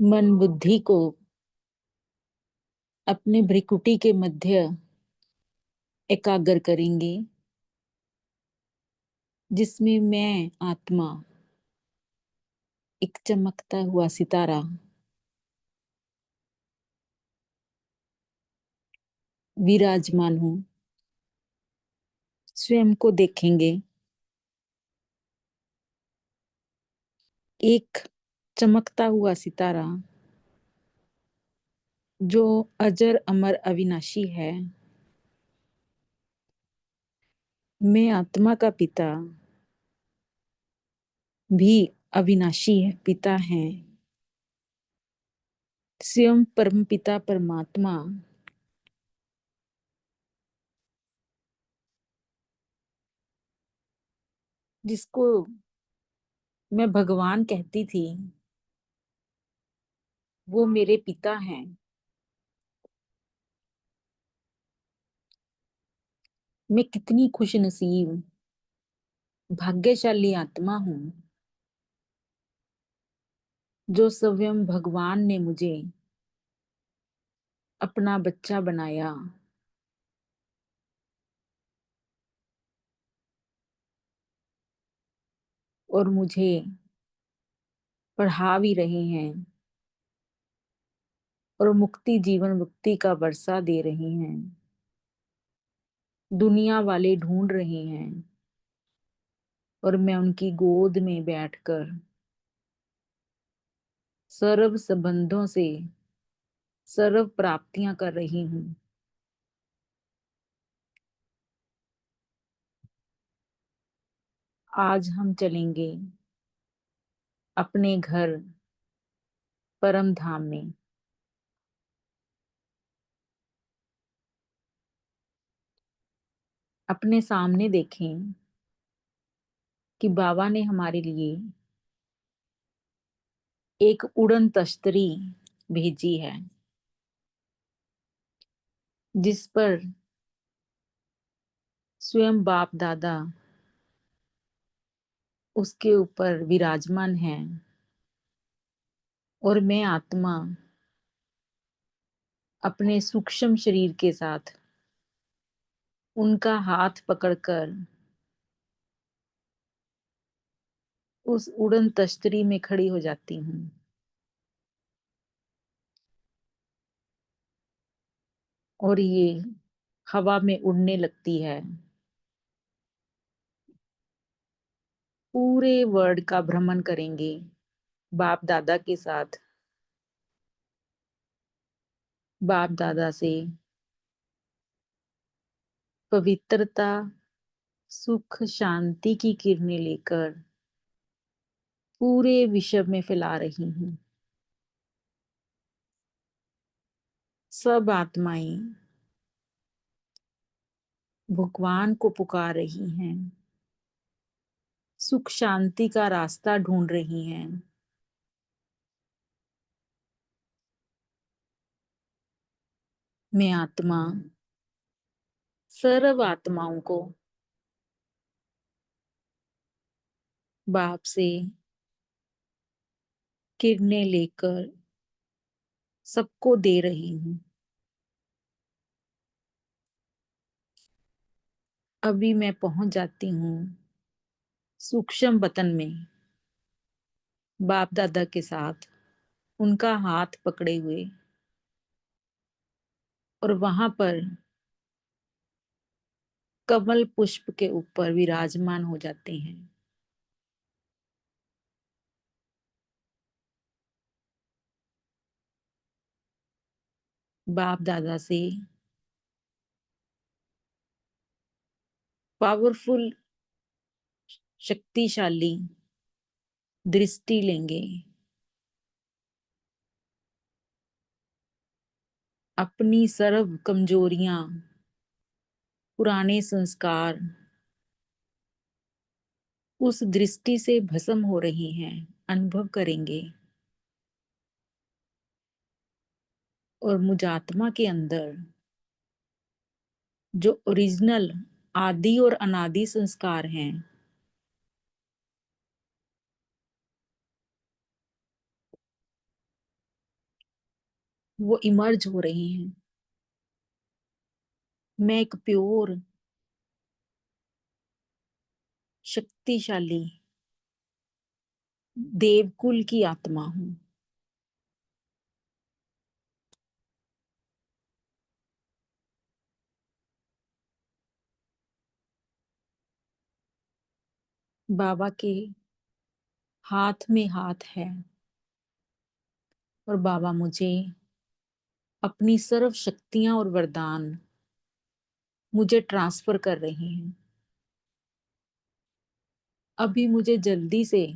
मन बुद्धि को अपने भ्रिकुटी के मध्य एकाग्र करेंगे, जिसमें मैं आत्मा एक चमकता हुआ सितारा विराजमान हूं। स्वयं को देखेंगे, एक चमकता हुआ सितारा जो अजर अमर अविनाशी है। मैं आत्मा का पिता भी अविनाशी है, पिता है। स्वयं परमपिता परमात्मा जिसको मैं भगवान कहती थी, वो मेरे पिता हैं। मैं कितनी खुश नसीब भाग्यशाली आत्मा हूं, जो स्वयं भगवान ने मुझे अपना बच्चा बनाया और मुझे पढ़ा भी रहे हैं और मुक्ति जीवन मुक्ति का वर्षा दे रहे हैं। दुनिया वाले ढूंढ रहे हैं और मैं उनकी गोद में बैठकर सर्व संबंधों से सर्व प्राप्तियां कर रही हूं। आज हम चलेंगे अपने घर परम धाम में। अपने सामने देखें कि बाबा ने हमारे लिए एक उड़न तश्तरी भेजी है, जिस पर स्वयं बाप दादा उसके ऊपर विराजमान है और मैं आत्मा अपने सूक्ष्म शरीर के साथ उनका हाथ पकड़कर उस उड़न तश्तरी में खड़ी हो जाती हूँ। और ये हवा में उड़ने लगती है। पूरे वर्ल्ड का भ्रमण करेंगे बाप दादा के साथ। बाप दादा से पवित्रता, सुख, शांति की किरणें लेकर पूरे विश्व में फैला रही हूँ। सब आत्माएं भगवान को पुकार रही हैं, सुख शांति का रास्ता ढूंढ रही हैं। मैं आत्मा सर्व आत्माओं को बाप से किरणें लेकर सबको दे रही हूँ। अभी मैं पहुंच जाती हूँ सूक्ष्म वतन में, बाप दादा के साथ उनका हाथ पकड़े हुए, और वहां पर कमल पुष्प के ऊपर विराजमान हो जाते हैं। बाप दादा से पावरफुल, शक्तिशाली दृष्टि लेंगे। अपनी सर्व कमजोरियां, पुराने संस्कार उस दृष्टि से भस्म हो रही हैं, अनुभव करेंगे। और मुझ आत्मा के अंदर जो ओरिजिनल आदि और अनादि संस्कार हैं, वो इमर्ज हो रही हैं। मैं एक प्योर, शक्तिशाली देवकुल की आत्मा हूँ। बाबा के हाथ में हाथ है और बाबा मुझे अपनी सर्व शक्तियां और वरदान मुझे ट्रांसफर कर रहे हैं। अभी मुझे जल्दी से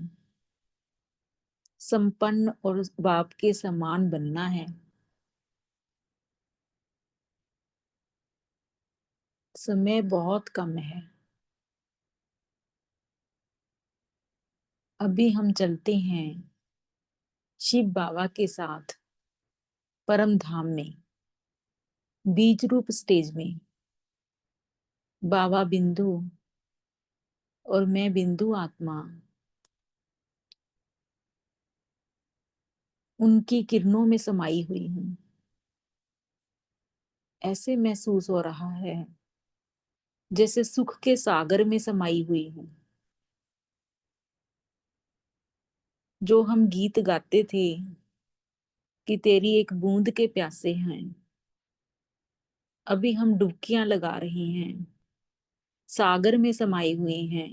संपन्न और बाप के समान बनना है। समय बहुत कम है। अभी हम चलते हैं शिव बाबा के साथ परम धाम में, बीज रूप स्टेज में। बाबा बिंदु और मैं बिंदु आत्मा उनकी किरणों में समाई हुई हूँ। ऐसे महसूस हो रहा है जैसे सुख के सागर में समाई हुई हूँ। जो हम गीत गाते थे कि तेरी एक बूंद के प्यासे हैं, अभी हम डुबकियां लगा रहे हैं, सागर में समाये हुए हैं।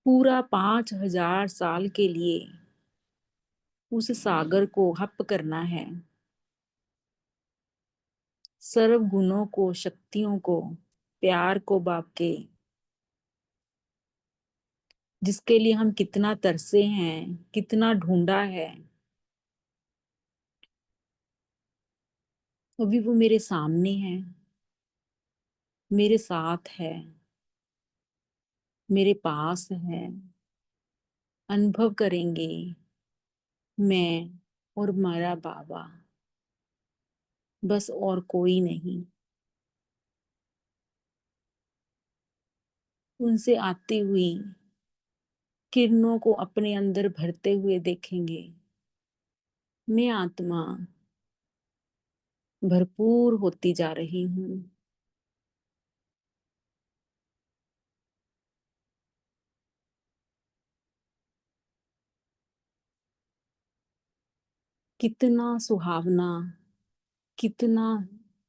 पूरा 5000 साल के लिए उस सागर को हप करना है। सर्व गुणों को, शक्तियों को, प्यार को बाप के, जिसके लिए हम कितना तरसे हैं, कितना ढूंढा है, अभी वो मेरे सामने है, मेरे साथ है, मेरे पास है। अनुभव करेंगे मैं और मेरा बाबा, बस और कोई नहीं। उनसे आती हुई किरणों को अपने अंदर भरते हुए देखेंगे। मैं आत्मा भरपूर होती जा रही हूँ। कितना सुहावना, कितना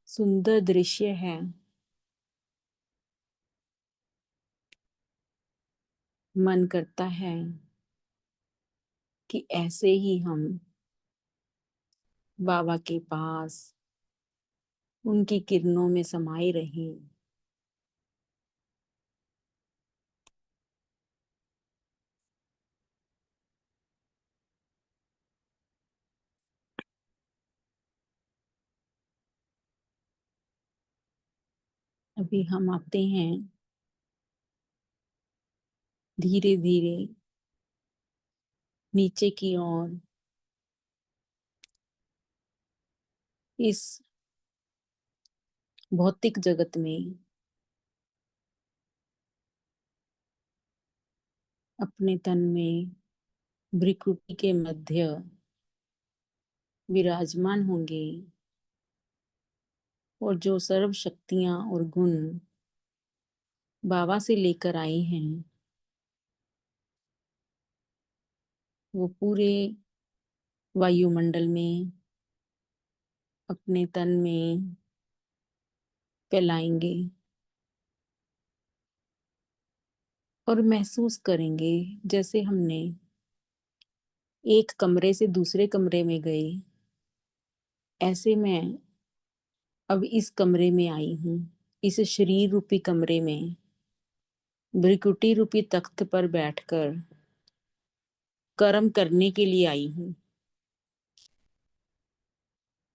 सुंदर दृश्य है। मन करता है कि ऐसे ही हम बाबा के पास उनकी किरणों में समाये रहें। अभी हम आते हैं धीरे धीरे नीचे की ओर, इस भौतिक जगत में अपने तन में भ्रिकुटी के मध्य विराजमान होंगे और जो सर्व शक्तियां और गुण बाबा से लेकर आए हैं, वो पूरे वायुमंडल में, अपने तन में फैलाएंगे और महसूस करेंगे जैसे हमने एक कमरे से दूसरे कमरे में गए। ऐसे मैं अब इस कमरे में आई हूँ, इस शरीर रूपी कमरे में, भ्रिकुटी रूपी तख्त पर बैठकर कर्म करने के लिए आई हूँ।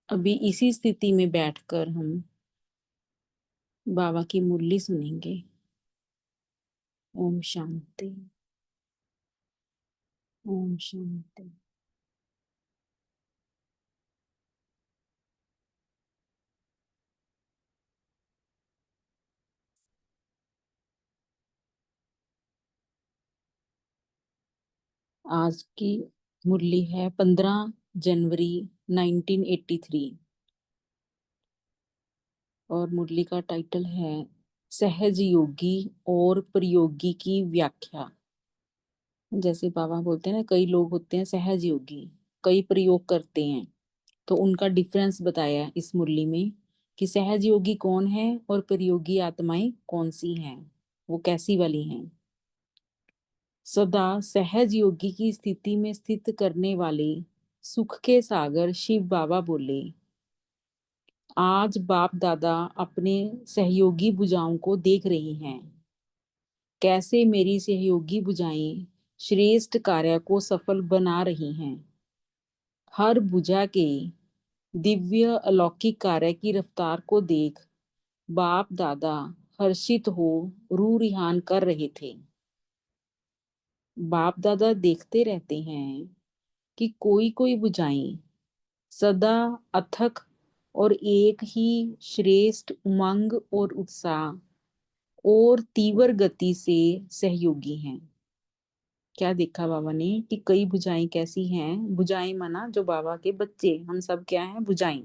अभी इसी स्थिति में बैठकर हम बाबा की मुरली सुनेंगे। ओम शांति। ओम शांति। आज की मुरली है 15 जनवरी 1983। और मुरली का टाइटल है सहज योगी और प्रयोगी की व्याख्या। जैसे बाबा बोलते हैं ना, कई लोग होते हैं सहज योगी, कई प्रयोग करते हैं, तो उनका डिफरेंस बताया है इस मुरली में कि सहज योगी कौन है और प्रयोगी आत्माएं कौन सी हैं, वो कैसी वाली हैं। सदा सहज योगी की स्थिति में स्थित करने वाले सुख के सागर शिव बाबा बोले, आज बाप दादा अपने सहयोगी भुजाओं को देख रहे हैं, कैसे मेरी सहयोगी भुजाएं श्रेष्ठ कार्य को सफल बना रही हैं। हर भुजा के दिव्य अलौकिक कार्य की रफ्तार को देख बाप दादा हर्षित हो रूह रिहान कर रहे थे। बाप दादा देखते रहते हैं कि कोई कोई बुझाएं सदा अथक और एक ही श्रेष्ठ उमंग और उत्साह और तीव्र गति से सहयोगी हैं। क्या देखा बाबा ने कि कई बुझाएं कैसी हैं। बुझाएं माना जो बाबा के बच्चे, हम सब क्या हैं, बुझाएं।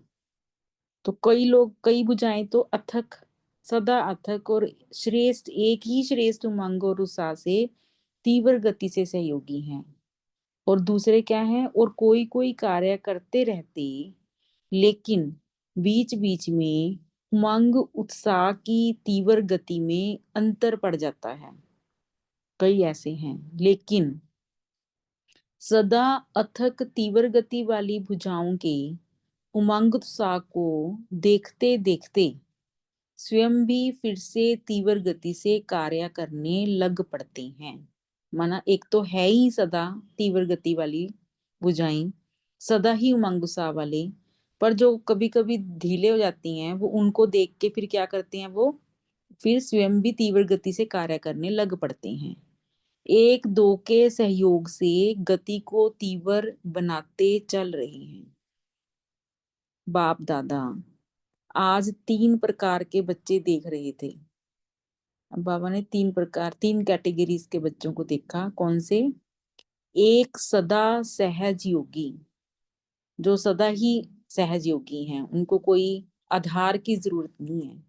तो कई लोग, कई बुझाएं तो अथक, सदा अथक और श्रेष्ठ, एक ही श्रेष्ठ उमंग और उत्साह से तीव्र गति से सहयोगी हैं। और दूसरे क्या हैं, और कोई कोई कार्य करते रहते लेकिन बीच बीच में उमंग उत्साह की तीव्र गति में अंतर पड़ जाता है। कई ऐसे हैं, लेकिन सदा अथक तीव्र गति वाली भुजाओं के उमंग उत्साह को देखते देखते स्वयं भी फिर से तीव्र गति से कार्य करने लग पड़ते हैं। माना एक तो है ही सदा तीव्र गति वाली बुझाई, सदा ही उमंग उत्साह वाले, पर जो कभी कभी ढीले हो जाती हैं वो उनको देख के फिर क्या करते हैं, वो फिर स्वयं भी तीव्र गति से कार्य करने लग पड़ते हैं। एक दो के सहयोग से गति को तीव्र बनाते चल रहे हैं। बाप दादा आज 3 प्रकार के बच्चे देख रहे थे। अब बाबा ने 3 प्रकार, 3 कैटेगरीज के बच्चों को देखा। कौन से? एक सदा सहज योगी, जो सदा ही सहज योगी हैं, उनको कोई आधार की जरूरत नहीं है।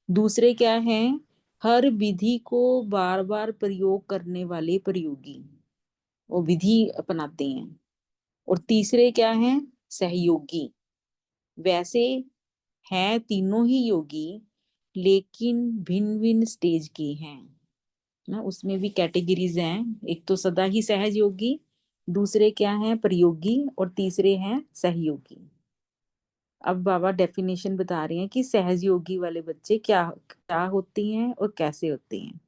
दूसरे क्या हैं? हर विधि को बार बार प्रयोग करने वाले प्रयोगी, वो विधि अपनाते हैं। और तीसरे क्या हैं? सहयोगी। वैसे हैं तीनों ही योगी, लेकिन भिन्न भिन्न स्टेज के हैं ना। उसमें भी कैटेगरीज हैं, एक तो सदा ही सहज योगी, दूसरे क्या हैं? प्रयोगी, और तीसरे हैं सहयोगी। अब बाबा डेफिनेशन बता रहे हैं कि सहज योगी वाले बच्चे क्या क्या होते हैं और कैसे होते हैं।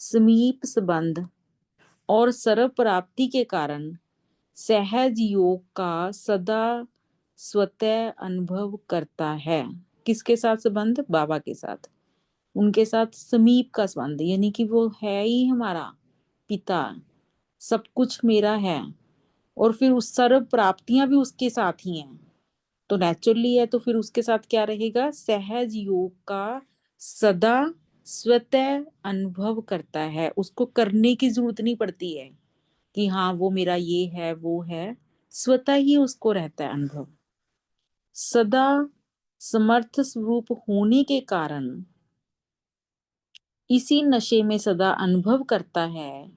समीप संबंध और सर्व प्राप्ति के कारण सहज योग का सदा स्वतः अनुभव करता है। किसके साथ संबंध? बाबा के साथ। उनके साथ समीप का संबंध, यानी कि वो है ही हमारा पिता, सब कुछ मेरा है, और फिर उस सर्व प्राप्तियां भी उसके साथ ही हैं, तो नेचुरली है। तो फिर उसके साथ क्या रहेगा? सहज योग का सदा स्वतः अनुभव करता है, उसको करने की जरूरत नहीं पड़ती है कि हाँ वो मेरा ये है वो है, स्वतः ही उसको रहता है अनुभव। सदा समर्थ स्वरूप होने के कारण इसी नशे में सदा अनुभव करता है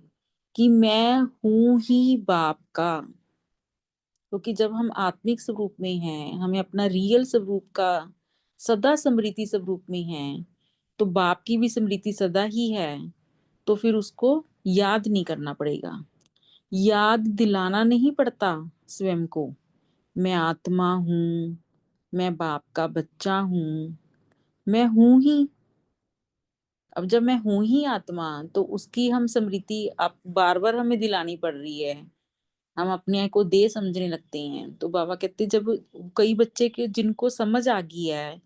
कि मैं हूं ही बाप का। क्योंकि जब हम आत्मिक स्वरूप में हैं, हमें अपना रियल स्वरूप का सदा स्मृति स्वरूप में हैं, तो बाप की भी स्मृति सदा ही है, तो फिर उसको याद नहीं करना पड़ेगा, याद दिलाना नहीं पड़ता स्वयं को। मैं आत्मा हूँ, मैं बाप का बच्चा हूँ, मैं हूं ही। अब जब मैं हूं ही आत्मा, तो उसकी हम स्मृति अब बार बार हमें दिलानी पड़ रही है, हम अपने को दे समझने लगते हैं। तो बाबा कहते जब कई बच्चे के जिनको समझ आ गई है,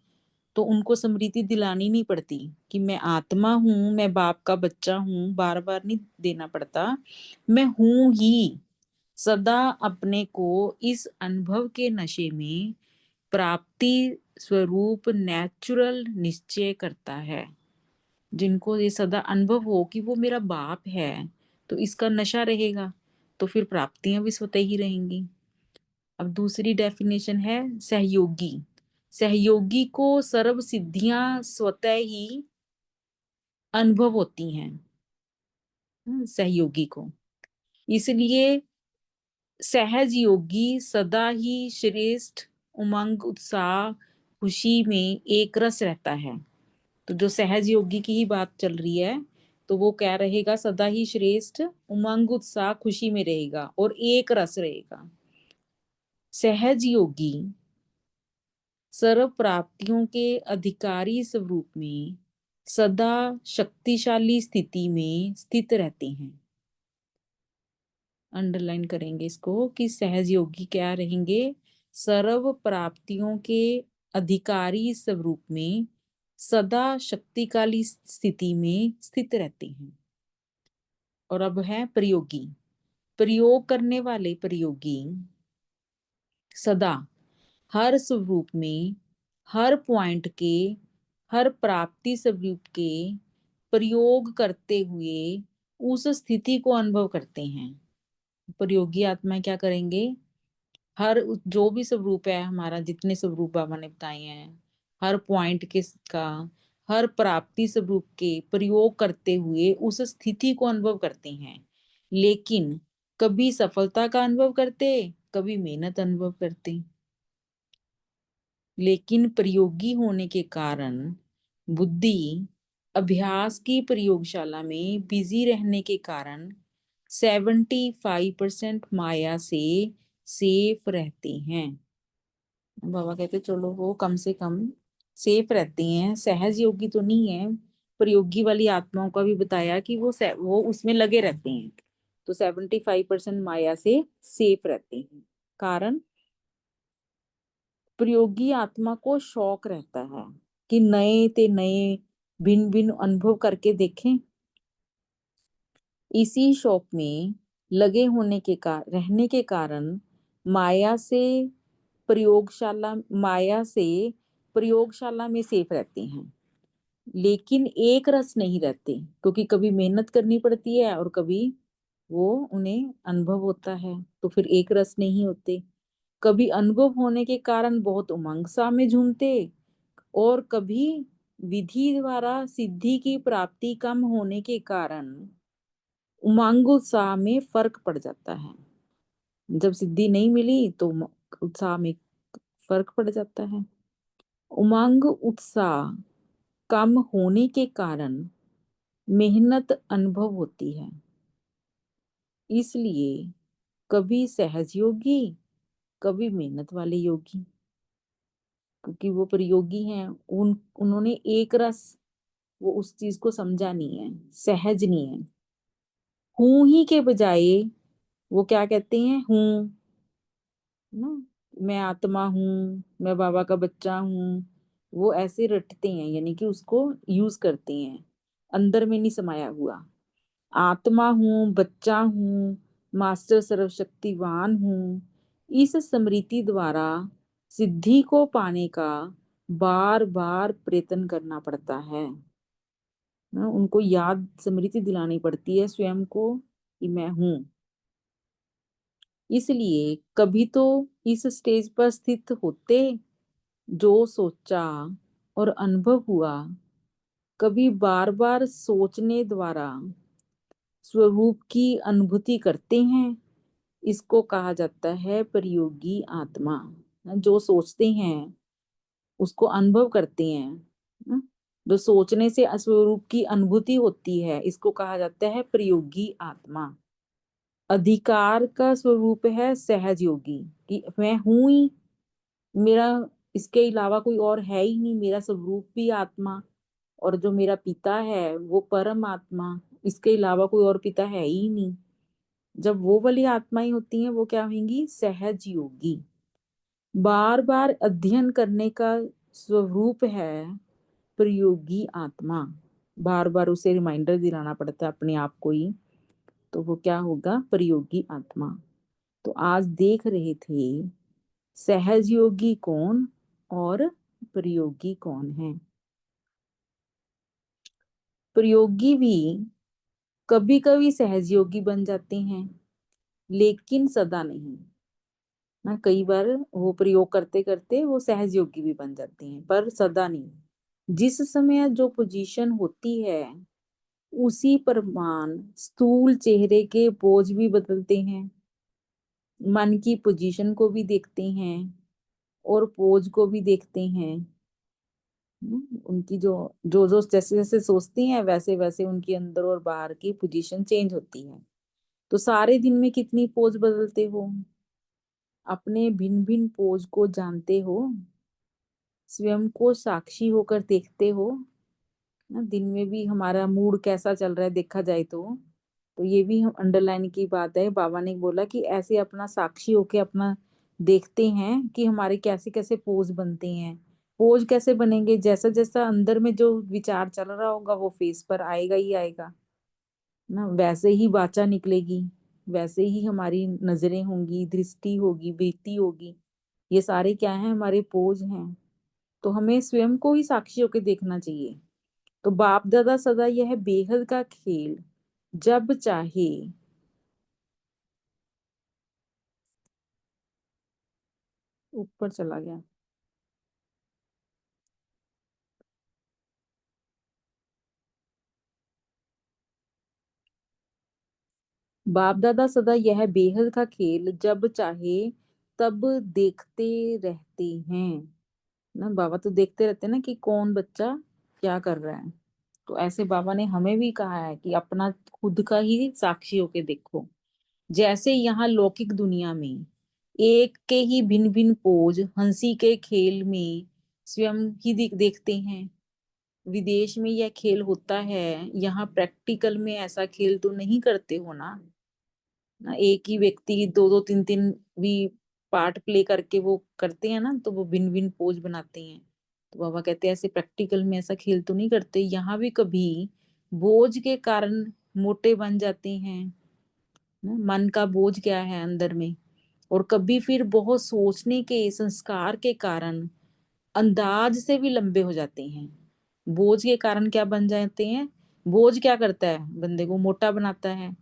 तो उनको स्मृति दिलानी नहीं पड़ती कि मैं आत्मा हूँ, मैं बाप का बच्चा हूँ, बार बार नहीं देना पड़ता, मैं हूं ही। सदा अपने को इस अनुभव के नशे में प्राप्ति स्वरूप नेचुरल निश्चय करता है। जिनको ये सदा अनुभव हो कि वो मेरा बाप है, तो इसका नशा रहेगा, तो फिर प्राप्तियां भी स्वतः ही रहेंगी। अब दूसरी डेफिनेशन है सहयोगी। सहयोगी को सर्व सिद्धियां स्वतः ही अनुभव होती हैं सहयोगी को, इसलिए सहज योगी सदा ही श्रेष्ठ उमंग उत्साह खुशी में एक रस रहता है। तो जो सहज योगी की ही बात चल रही है, तो वो क्या रहेगा, सदा ही श्रेष्ठ उमंग उत्साह खुशी में रहेगा और एक रस रहेगा। सहज योगी सर्व प्राप्तियों के अधिकारी स्वरूप में सदा शक्तिशाली स्थिति में स्थित रहते हैं। अंडरलाइन करेंगे इसको कि सहज योगी क्या रहेंगे, सर्व प्राप्तियों के अधिकारी स्वरूप में सदा शक्तिशाली स्थिति में स्थित रहते हैं। और अब है प्रयोगी। प्रयोग करने वाले प्रयोगी सदा हर स्वरूप में, हर पॉइंट के, हर प्राप्ति स्वरूप के प्रयोग करते हुए उस स्थिति को अनुभव करते हैं। प्रयोगी आत्मा क्या करेंगे, हर जो भी स्वरूप है हमारा, जितने स्वरूप बाबा ने बताए हैं, हर पॉइंट के का, हर प्राप्ति स्वरूप के प्रयोग करते हुए उस स्थिति को अनुभव करते हैं। लेकिन कभी सफलता का अनुभव करते, कभी मेहनत अनुभव करते। लेकिन प्रयोगी होने के कारण बुद्धि अभ्यास की प्रयोगशाला में बिजी रहने के कारण 75% माया से सेफ रहते हैं। बाबा कहते चलो वो कम से कम सेफ रहते हैं, सहज योगी तो नहीं है। प्रयोगी वाली आत्माओं का भी बताया कि वो उसमें लगे रहते हैं, तो 75% माया से सेफ रहते हैं। कारण प्रयोगी आत्मा को शौक रहता है कि नए ते नए भिन्न भिन्न अनुभव करके देखें। इसी शौक में लगे होने के रहने के कारण माया से माया से प्रयोगशाला में सेफ रहते हैं, लेकिन एक रस नहीं रहते, क्योंकि कभी मेहनत करनी पड़ती है और कभी वो उन्हें अनुभव होता है, तो फिर एक रस नहीं होते। कभी अनुभव होने के कारण बहुत उमंग सा में झूमते, और कभी विधि द्वारा सिद्धि की प्राप्ति कम होने के कारण उमंग उत्साह में फर्क पड़ जाता है। जब सिद्धि नहीं मिली तो उत्साह में फर्क पड़ जाता है। उमंग उत्साह कम होने के कारण मेहनत अनुभव होती है, इसलिए कभी सहज योगी, कभी मेहनत वाले योगी, क्योंकि वो प्रयोगी हैं, उन्होंने एक रस, वो उस चीज को समझा नहीं है, सहज नहीं है। हूं ही के बजाय वो क्या कहते हैं, हूं ना, मैं आत्मा हूँ, मैं बाबा का बच्चा हूँ, वो ऐसे रटते हैं, यानी कि उसको यूज करते हैं, अंदर में नहीं समाया हुआ। आत्मा हूँ, बच्चा हूँ, मास्टर सर्वशक्तिवान हूँ, इस स्मृति द्वारा सिद्धि को पाने का बार बार प्रयत्न करना पड़ता है ना, उनको याद स्मृति दिलानी पड़ती है स्वयं को कि मैं हूँ। इसलिए कभी तो इस स्टेज पर स्थित होते जो सोचा और अनुभव हुआ, कभी बार बार सोचने द्वारा स्वरूप की अनुभूति करते हैं, इसको कहा जाता है प्रयोगी आत्मा। जो सोचते हैं उसको अनुभव करते हैं, न? जो सोचने से स्वरूप की अनुभूति होती है, इसको कहा जाता है प्रयोगी आत्मा। अधिकार का स्वरूप है सहज योगी, कि मैं हूं ही, मेरा इसके अलावा कोई और है ही नहीं, मेरा स्वरूप भी आत्मा, और जो मेरा पिता है वो परम आत्मा, इसके अलावा कोई और पिता है ही नहीं। जब वो वाली आत्माएं होती हैं वो क्या होंगी, सहज योगी। बार बार अध्ययन करने का स्वरूप है प्रयोगी आत्मा, बार बार उसे रिमाइंडर दिलाना पड़ता है अपने आप को ही, तो वो क्या होगा, प्रयोगी आत्मा। तो आज देख रहे थे सहज योगी कौन और प्रयोगी कौन है। प्रयोगी भी कभी कभी सहज योगी बन जाते हैं, लेकिन सदा नहीं। ना, कई बार वो प्रयोग करते करते वो सहज योगी भी बन जाती हैं, पर सदा नहीं। जिस समय जो पोजीशन होती है, उसी प्रमाण स्थूल चेहरे के पोज भी बदलते हैं, मन की पोजीशन को भी देखते हैं और पोज को भी देखते हैं। उनकी जो जो जो जैसे जैसे सोचती हैं, वैसे वैसे उनकी अंदर और बाहर की पोजीशन चेंज होती है। तो सारे दिन में कितनी पोज बदलते हो? अपने भिन्न भिन्न पोज को जानते हो? स्वयं को साक्षी होकर देखते हो ना? दिन में भी हमारा मूड कैसा चल रहा है देखा जाए तो ये भी हम अंडरलाइन की बात है। बाबा ने बोला कि ऐसे अपना साक्षी होके अपना देखते हैं कि हमारे कैसे कैसे पोज बनते हैं। पोज कैसे बनेंगे? जैसा जैसा अंदर में जो विचार चल रहा होगा वो फेस पर आएगा ही आएगा ना, वैसे ही वाचा निकलेगी, वैसे ही हमारी नजरें होंगी, दृष्टि होगी, वृत्ति होगी। ये सारे क्या है? हमारे पोज हैं। तो हमें स्वयं को ही साक्षी होकर देखना चाहिए। तो बाप दादा सदा यह बेहद का खेल जब चाहे, ऊपर चला गया। बाप दादा सदा यह बेहद का खेल जब चाहे तब देखते रहते हैं ना। बाबा तो देखते रहते हैं ना कि कौन बच्चा क्या कर रहा है। तो ऐसे बाबा ने हमें भी कहा है कि अपना खुद का ही साक्षी होके देखो। जैसे यहाँ लौकिक दुनिया में एक के ही भिन्न भिन्न पोज हंसी के खेल में स्वयं ही देखते हैं, विदेश में यह खेल होता है, यहाँ प्रैक्टिकल में ऐसा खेल तो नहीं करते हो ना। ना, एक ही व्यक्ति दो दो तीन तीन भी पार्ट प्ले करके वो करते हैं ना, तो वो भिन्न भिन्न पोज बनाते हैं। तो बाबा कहते हैं ऐसे प्रैक्टिकल में ऐसा खेल तो नहीं करते। यहाँ भी कभी बोझ के कारण मोटे बन जाते हैं ना, मन का बोझ क्या है अंदर में। और कभी फिर बहुत सोचने के संस्कार के कारण अंदाज से भी लंबे हो जाते हैं। बोझ के कारण क्या बन जाते हैं? बोझ क्या करता है? बंदे को मोटा बनाता है।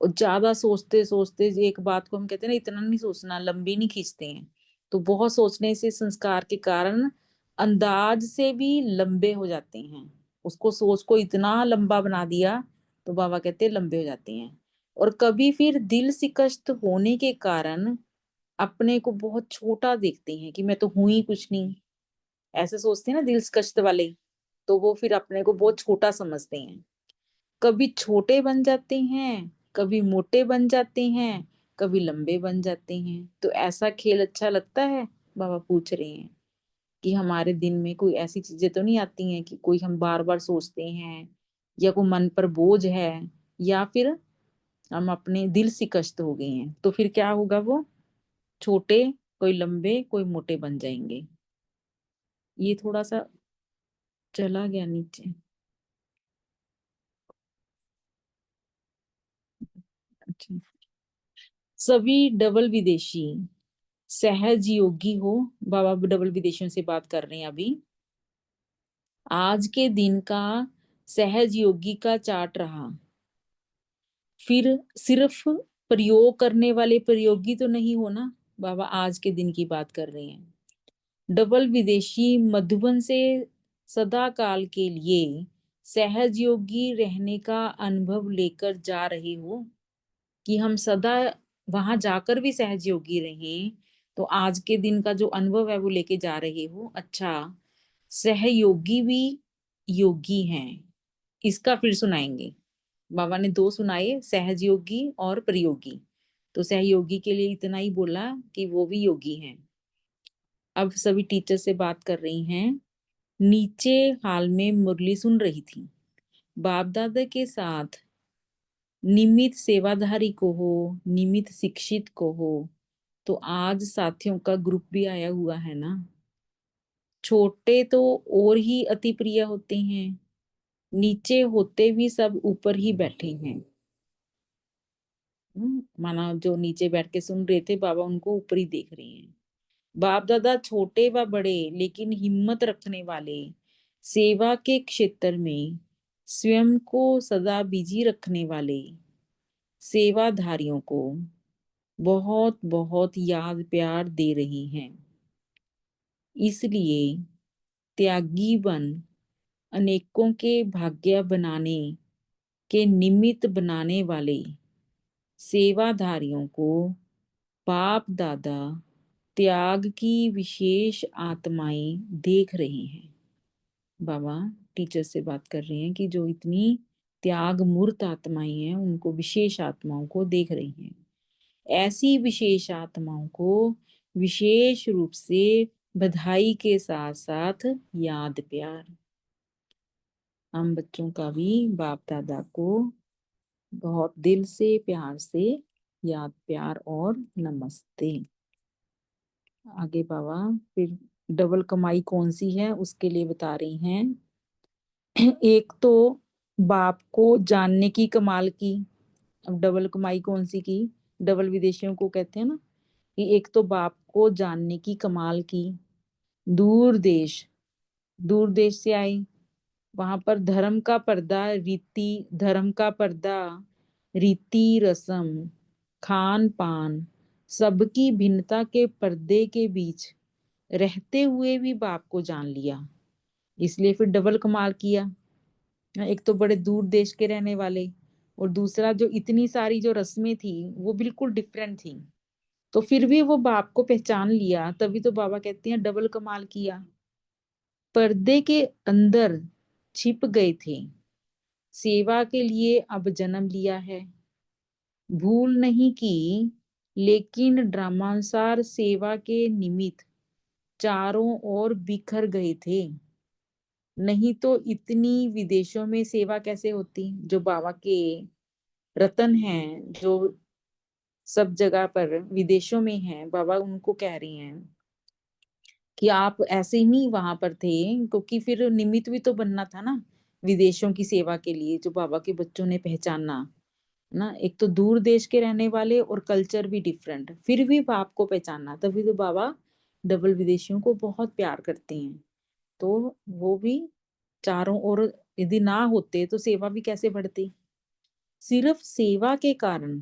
और ज्यादा सोचते सोचते एक बात को हम कहते हैं ना, इतना नहीं सोचना, लंबी नहीं खींचते हैं। तो बहुत सोचने से संस्कार के कारण अंदाज से भी लंबे हो जाते हैं। उसको सोच को इतना लंबा बना दिया तो बाबा कहते हैं लंबे हो जाते हैं। और कभी फिर दिल शिकस्त होने के कारण अपने को बहुत छोटा देखते हैं कि मैं तो हूं ही कुछ नहीं। ऐसे सोचते हैं ना दिल शिकस्त वाले, तो वो फिर अपने को बहुत छोटा समझते हैं। कभी छोटे बन जाते हैं, कभी मोटे बन जाते हैं, कभी लंबे बन जाते हैं। तो ऐसा खेल अच्छा लगता है? बाबा पूछ रहे हैं कि हमारे दिन में कोई ऐसी चीजें तो नहीं आती हैं कि कोई हम बार बार सोचते हैं, या कोई मन पर बोझ है, या फिर हम अपने दिल शिकस्त हो गए हैं, तो फिर क्या होगा? वो छोटे, कोई लंबे, कोई मोटे बन जाएंगे। ये थोड़ा सा चला गया नीचे। अच्छा। सभी डबल विदेशी सहज योगी हो। बाबा डबल विदेशियों से बात कर रहे हैं अभी। आज के दिन का सहज योगी का चार्ट रहा। फिर सिर्फ प्रयोग करने वाले प्रयोगी तो नहीं हो ना। बाबा आज के दिन की बात कर रहे हैं। डबल विदेशी मधुबन से सदा काल के लिए सहज योगी रहने का अनुभव लेकर जा रहे हो, कि हम सदा वहां जाकर भी सहज योगी रहें। तो आज के दिन का जो अनुभव है वो लेके जा रहे हो। अच्छा, सहयोगी भी योगी हैं, इसका फिर सुनाएंगे। बाबा ने दो सुनाए, सहजयोगी और प्रयोगी। तो सहयोगी के लिए इतना ही बोला कि वो भी योगी हैं। अब सभी टीचर से बात कर रही हैं। नीचे हाल में मुरली सुन रही थी। बाप दादा के साथ नियमित सेवाधारी को हो, नियमित शिक्षित को हो, तो आज साथियों का ग्रुप भी आया हुआ है ना। छोटे तो और ही अति प्रिय होते हैं, नीचे होते भी सब ऊपर ही बैठे हैं। माना जो नीचे बैठ के सुन रहे थे, बाबा उनको ऊपर ही देख रहे हैं। बाप दादा छोटे व बड़े लेकिन हिम्मत रखने वाले, सेवा के क्षेत्र में स्वयं को सदा बिजी रखने वाले सेवाधारियों को बहुत बहुत याद प्यार दे रही हैं। इसलिए त्यागी बन अनेकों के भाग्य बनाने के निमित्त बनाने वाले सेवाधारियों को बाप दादा त्याग की विशेष आत्माएं देख रहे हैं। बाबा टीचर से बात कर रहे हैं कि जो इतनी त्याग मूर्त आत्माएं हैं उनको विशेष आत्माओं को देख रही हैं। ऐसी विशेष आत्माओं को विशेष रूप से बधाई के साथ साथ याद प्यार। हम बच्चों का भी बाप दादा को बहुत दिल से प्यार से याद प्यार और नमस्ते। आगे बाबा फिर डबल कमाई कौन सी है उसके लिए बता रही हैं। एक तो बाप को जानने की कमाल की। अब डबल कमाई कौन सी की? डबल विदेशियों को कहते हैं ना कि एक तो बाप को जानने की कमाल की। दूर देश, दूर देश से आई, वहां पर धर्म का पर्दा रीति, धर्म का पर्दा रीति रस्म खान पान सबकी भिन्नता के पर्दे के बीच रहते हुए भी बाप को जान लिया। इसलिए फिर डबल कमाल किया। एक तो बड़े दूर देश के रहने वाले और दूसरा जो इतनी सारी जो रस्में थी वो बिल्कुल डिफरेंट थी, तो फिर भी वो बाप को पहचान लिया। तभी तो बाबा कहते हैं डबल कमाल किया। पर्दे के अंदर छिप गए थे, सेवा के लिए अब जन्म लिया है। भूल नहीं की लेकिन ड्रामानुसार सेवा के निमित्त चारों ओर बिखर गए थे। नहीं तो इतनी विदेशों में सेवा कैसे होती? जो बाबा के रतन हैं, जो सब जगह पर विदेशों में हैं, बाबा उनको कह रही हैं कि आप ऐसे ही वहां पर थे, क्योंकि फिर निमित्त भी तो बनना था ना विदेशों की सेवा के लिए, जो बाबा के बच्चों ने पहचाना ना। एक तो दूर देश के रहने वाले और कल्चर भी डिफरेंट, फिर भी बाप को पहचाना। तभी तो बाबा डबल विदेशियों को बहुत प्यार करते हैं। तो वो भी चारों ओर यदि ना होते तो सेवा भी कैसे बढ़ती? सिर्फ सेवा के कारण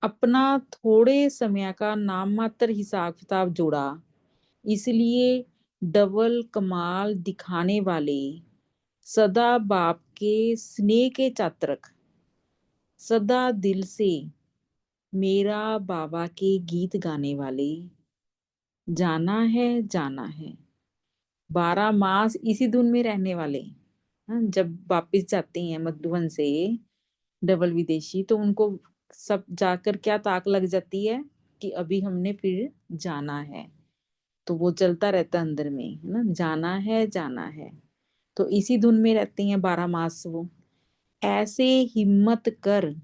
अपना थोड़े समय का नाम मात्र हिसाब किताब जोड़ा, इसलिए डबल कमाल दिखाने वाले सदा बाप के स्नेह के चातक, सदा दिल से मेरा बाबा के गीत गाने वाले, जाना है जाना है 12 मास इसी धुन में रहने वाले। हाँ, जब वापिस जाते हैं मधुबन से डबल विदेशी तो उनको सब जाकर क्या ताक लग जाती है कि अभी हमने फिर जाना है। तो वो चलता रहता अंदर में, है ना, जाना है जाना है। तो इसी धुन में रहते हैं 12 मास वो। ऐसे हिम्मत कर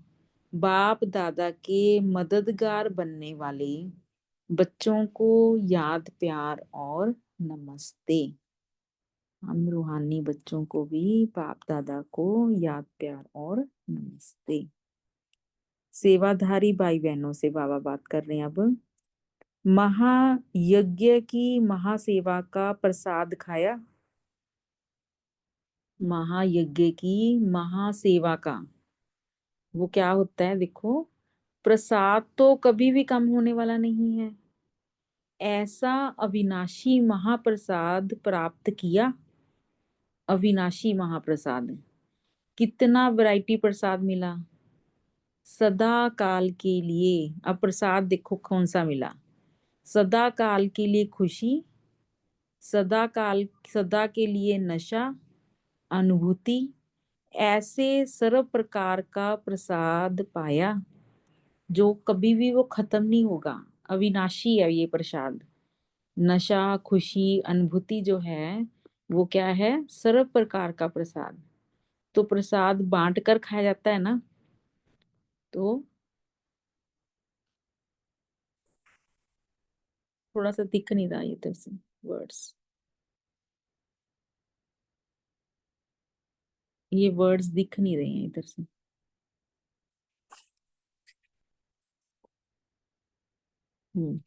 बाप दादा के मददगार बनने वाले बच्चों को याद प्यार और नमस्ते। हम रूहानी बच्चों को भी बाप दादा को याद प्यार और नमस्ते। सेवाधारी भाई बहनों से बाबा बात कर रहे हैं अब। महायज्ञ की महासेवा का प्रसाद खाया। महायज्ञ की महासेवा का वो क्या होता है? देखो, प्रसाद तो कभी भी कम होने वाला नहीं है। ऐसा अविनाशी महाप्रसाद प्राप्त किया। अविनाशी महाप्रसाद, कितना वैरायटी प्रसाद मिला सदा काल के लिए। अब प्रसाद देखो कौन सा मिला। सदा काल के लिए खुशी, सदा काल सदा के लिए नशा, अनुभूति, ऐसे सर्व प्रकार का प्रसाद पाया जो कभी भी वो खत्म नहीं होगा। अविनाशी है ये प्रसाद। नशा खुशी अनुभूति जो है वो क्या है? सर्व प्रकार का प्रसाद। तो प्रसाद बांट कर खाया जाता है ना। तो थोड़ा सा दिख नहीं रहा ये तरह से वर्ड्स, ये वर्ड्स दिख नहीं रहे हैं इधर से। हम्म।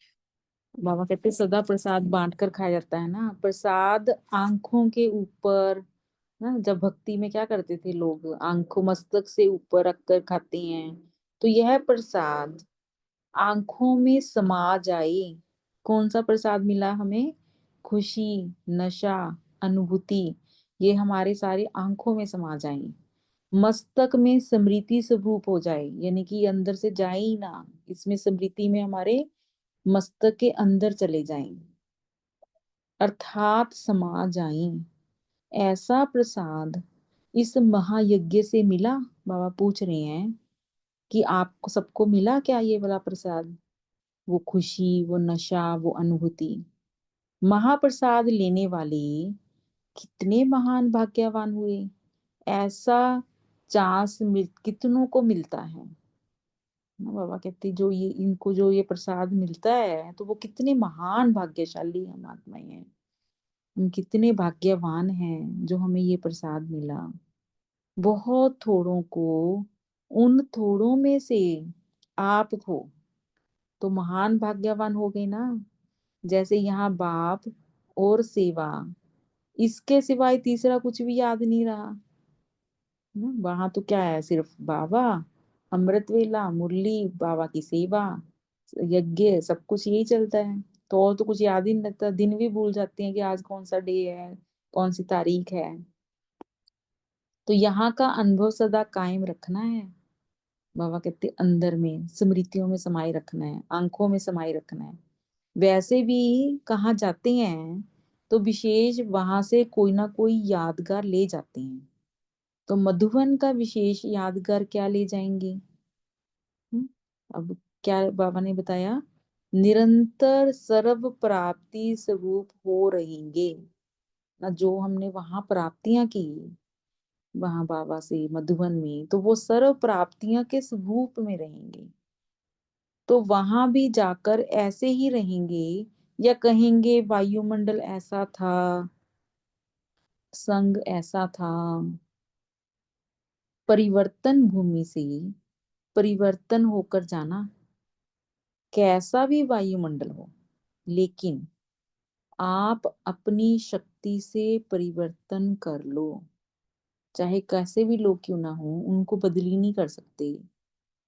बाबा कहते सदा प्रसाद बांट कर खाया जाता है ना। प्रसाद आंखों के ऊपर ना, जब भक्ति में क्या करते थे लोग, आंखों मस्तक से ऊपर रख कर खाते हैं। तो यह प्रसाद आंखों में समा जाए। कौन सा प्रसाद मिला हमें? खुशी, नशा, अनुभूति, ये हमारे सारे आंखों में समा जाए, मस्तक में स्मृति स्वरूप हो जाए, यानी कि अंदर से जाए ही ना, इसमें स्मृति में हमारे मस्तक के अंदर चले जाएं, अर्थात समा जाएं। ऐसा प्रसाद इस महायज्ञ से मिला। बाबा पूछ रहे हैं कि आपको सबको मिला क्या ये वाला प्रसाद? वो खुशी, वो नशा, वो अनुभूति। महाप्रसाद लेने वाले कितने महान भाग्यवान हुए। ऐसा चांस कितनों को मिलता है ना। बाबा कहते जो ये इनको जो ये प्रसाद मिलता है तो वो कितने महान भाग्यशाली हम आत्माएं हैं। हम कितने भाग्यवान हैं जो हमें ये प्रसाद मिला। बहुत थोड़ों को, उन थोड़ों में से आप हो तो महान भाग्यवान हो गए ना। जैसे यहाँ बाप और सेवा, इसके सिवाय तीसरा कुछ भी याद नहीं रहा। वहां तो क्या है, सिर्फ बाबा, अमृत वेला, मुरली, बाबा की सेवा, यज्ञ, सब कुछ यही चलता है। तो और तो कुछ याद ही नहीं रहता, दिन भी भूल जाते हैं कि आज कौन सा डे है, कौन सी तारीख है। तो यहाँ का अनुभव सदा कायम रखना है। बाबा कहते अंदर में स्मृतियों में समाये रखना है, आंखों में समाये रखना है। वैसे भी कहाँ जाते हैं तो विशेष वहां से कोई ना कोई यादगार ले जाते हैं। तो मधुबन का विशेष यादगार क्या ले जाएंगे? अब क्या बाबा ने बताया? निरंतर सर्व प्राप्ति स्वरूप हो रहेंगे ना। जो हमने वहां प्राप्तियां की, वहां बाबा से मधुबन में, तो वो सर्व प्राप्तियां के स्वरूप में रहेंगे। तो वहां भी जाकर ऐसे ही रहेंगे या कहेंगे वायुमंडल ऐसा था, संग ऐसा था। परिवर्तन भूमि से परिवर्तन होकर जाना, कैसा भी वायुमंडल हो, लेकिन आप अपनी शक्ति से परिवर्तन कर लो। चाहे कैसे भी लोग क्यों ना हो, उनको बदली नहीं कर सकते।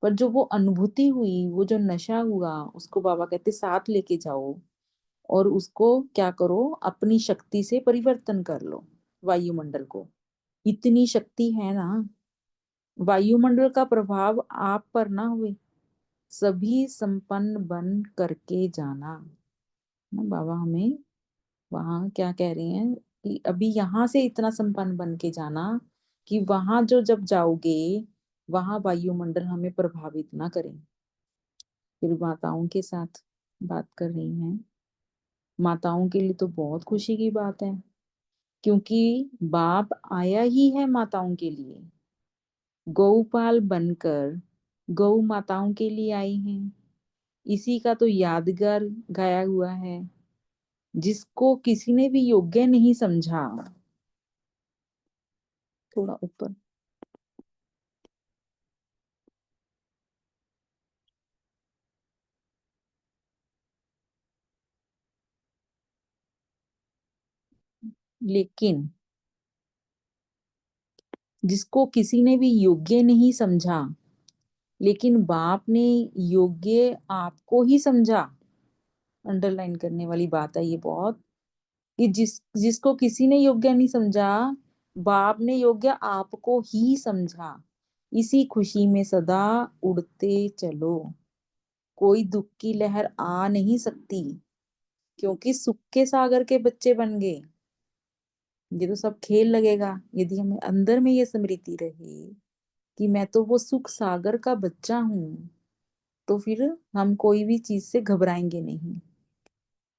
पर जो वो अनुभूति हुई, वो जो नशा हुआ, उसको बाबा कहते साथ लेके जाओ और उसको क्या करो, अपनी शक्ति से परिवर्तन कर लो वायुमंडल को। इतनी शक्ति है ना। वायुमंडल का प्रभाव आप पर ना हुए, सभी संपन्न बन करके जाना ना। बाबा हमें वहां क्या कह रहे हैं कि अभी यहाँ से इतना संपन्न बन के जाना कि वहां जो जब जाओगे वहां वायुमंडल हमें प्रभावित ना करें। फिर माताओं के साथ बात कर रही हैं। माताओं के लिए तो बहुत खुशी की बात है, क्योंकि बाप आया ही है माताओं के लिए। गौपाल बनकर गौ माताओं के लिए आई हैं। इसी का तो यादगार गाया हुआ है। जिसको किसी ने भी योग्य नहीं समझा, थोड़ा ऊपर, लेकिन जिसको किसी ने भी योग्य नहीं समझा, लेकिन बाप ने योग्य आपको ही समझा। अंडरलाइन करने वाली बात है ये बहुत, कि जिसको किसी ने योग्य नहीं समझा, बाप ने योग्य आपको ही समझा। इसी खुशी में सदा उड़ते चलो। कोई दुख की लहर आ नहीं सकती, क्योंकि सुख के सागर के बच्चे बन गए। ये तो सब खेल लगेगा यदि हमें अंदर में ये स्मृति रहे कि मैं तो वो सुख सागर का बच्चा हूं। तो फिर हम कोई भी चीज से घबराएंगे नहीं।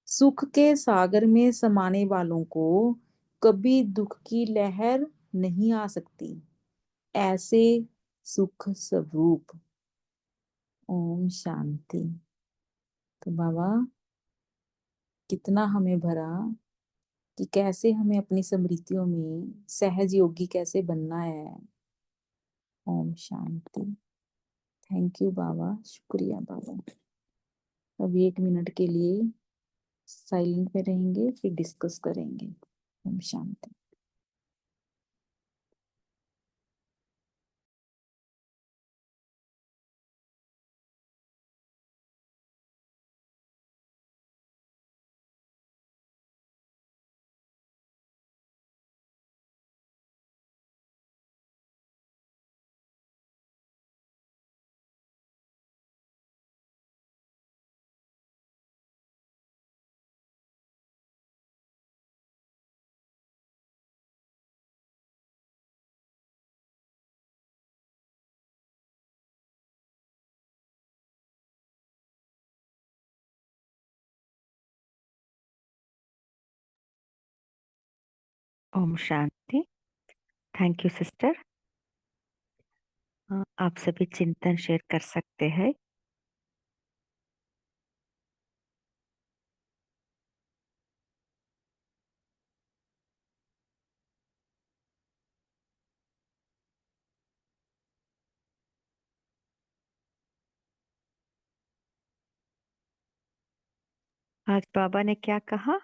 सुख के सागर में समाने वालों को कभी दुख की लहर नहीं आ सकती। ऐसे सुख स्वरूप। ओम शांति। तो बाबा कितना हमें भरा कि कैसे हमें अपनी स्मृतियों में सहज योगी कैसे बनना है। ओम शांति। थैंक यू बाबा, शुक्रिया बाबा। अब 1 मिनट के लिए साइलेंट में रहेंगे, फिर डिस्कस करेंगे। ओम शांति। ओम शांति। Thank you sister. आप सभी चिंतन शेयर कर सकते हैं। आज बाबा ने क्या कहा?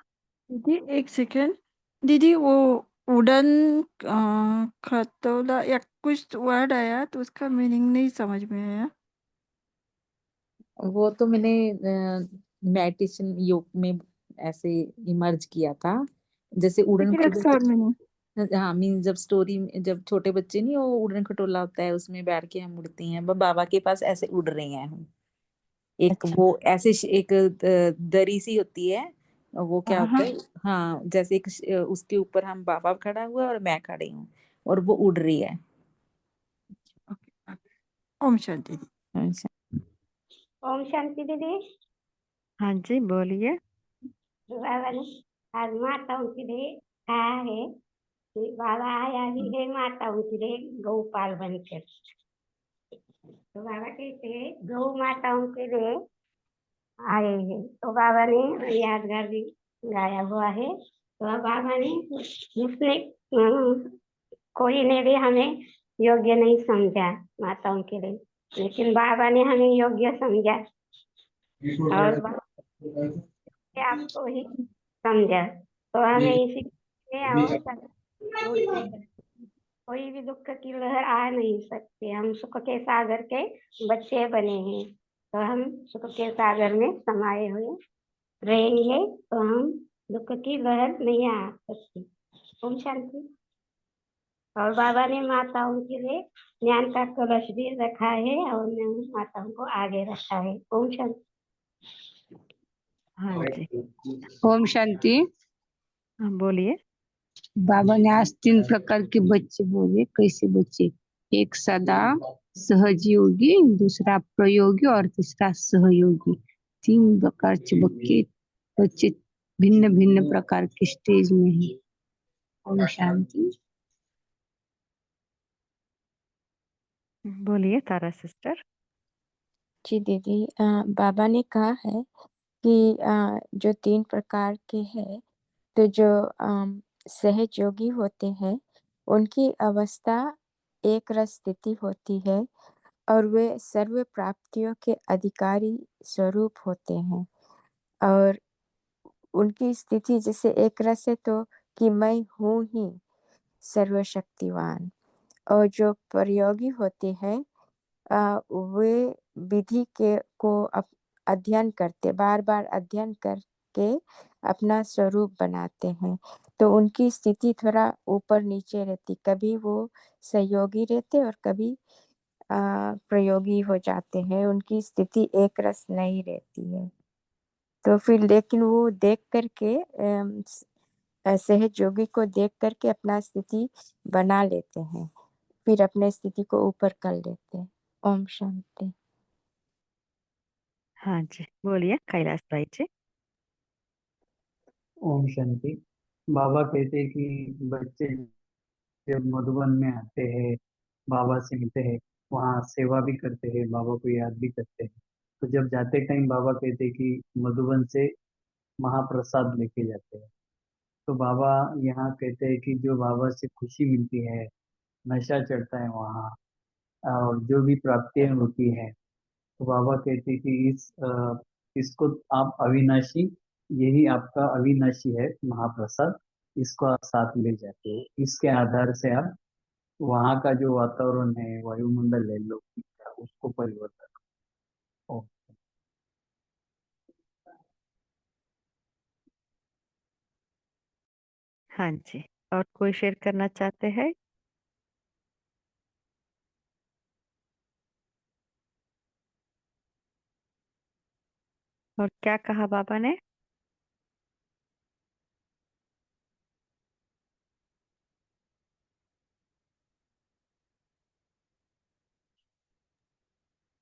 दीदी एक सेकेंड। दीदी वो वुडन खतौला या कुछ वर्ड आया तो उसका मीनिंग नहीं समझ में आया। वो तो मैंने मेडिटेशन योग में ऐसे इमर्ज किया था, जैसे उड़न लेकिन इसका खटोला। मीनिंग हाँ, मीन जब स्टोरी में जब छोटे बच्चे नहीं, वो उड़न खटोला होता है, उसमें बैठ के हम उड़ती हैं, बाबा के पास ऐसे उड़ रहे हैं हम। एक अच्छा। वो ऐसे एक दरी सी होती है, वो क्या होता हाँ है, हाँ, जैसे एक उसके ऊपर हम बाबा खड़ा हुआ है और मैं खड़ी हूँ, और वो उड़ रही है। ओके। ओम शांति दीदी। अच्छा। ओम शांति दीदी। हाँ जी बोलिए। बाबा ने आज माताओं के लिए कहा है कि बाबा आया ही है माताओं के लिए गौपाल बनकर। तो बाबा कहते हैं गौ माताओं के लिए आए हैं। तो बाबा ने यादगार भी गाया हुआ है। तो अब बाबा ने जिसने कोई ने भी हमें योग्य नहीं समझा माताओं के लिए, लेकिन बाबा ने हमें योग्य समझा और आपको ही समझा। तो हमें इसी और उड़ते हैं। कोई भी दुख की लहर आ नहीं सकती। हम सुख के सागर के बच्चे बने हैं, तो हम सुख के सागर में समाये हुए रहेंगे, तो हम दुख की लहर नहीं आ सकती। ओम शांति। और बाबा ने माताओं के लिए ज्ञान का कलश भी रखा है और माताओं को आगे रखा है। ओम शांति। हाँ जी। ओम शांति। हाँ बोलिए। बाबा ने आज 3 प्रकार के बच्चे बोले। कैसे बच्चे? एक सदा सहयोगी, दूसरा प्रयोगी और तीसरा सहयोगी। 3 प्रकारचे बच्चे बच्चे भिन्न भिन्न प्रकार के स्टेज में है। ओम शांति। बोलिए तारा सिस्टर। जी दीदी, बाबा ने कहा है कि जो 3 प्रकार के हैं, तो जो सहज योगी होते हैं उनकी अवस्था एक रस स्थिति होती है और वे सर्व प्राप्तियों के अधिकारी स्वरूप होते हैं। और उनकी स्थिति जैसे एक रस है तो कि मैं हूँ ही सर्वशक्तिवान। और जो प्रयोगी होते हैं वे विधि के को अध्ययन करते, बार बार अध्ययन करके अपना स्वरूप बनाते हैं, तो उनकी स्थिति थोड़ा ऊपर नीचे रहती। कभी वो सहयोगी रहते और कभी प्रयोगी हो जाते हैं। उनकी स्थिति एक रस नहीं रहती है। तो फिर लेकिन वो देख करके सहज योगी को देख करके अपना स्थिति बना लेते हैं, फिर अपने स्थिति को ऊपर कर लेते हैं। ओम शांति। हाँ जी बोलिए कैलाश भाई जी। ओम शांति। बाबा कहते हैं कि बच्चे जब मधुबन में आते हैं, बाबा से मिलते हैं, वहाँ सेवा भी करते हैं, बाबा को याद भी करते हैं। तो जब जाते टाइम बाबा कहते हैं कि मधुबन से महाप्रसाद लेके जाते हैं। तो बाबा यहाँ कहते हैं कि जो बाबा से खुशी मिलती है, नशा चढ़ता है वहाँ, और जो भी प्राप्तियां होती है, तो बाबा कहते हैं कि इसको आप अविनाशी, यही आपका अविनाशी है महाप्रसाद, इसको आप साथ ले जाते हो। इसके आधार से आप वहाँ का जो वातावरण है, वायुमंडल है, लौकिक का, उसको परिवर्तन हो। हाँ जी। और कोई शेयर करना चाहते हैं? और क्या कहा बाबा ने?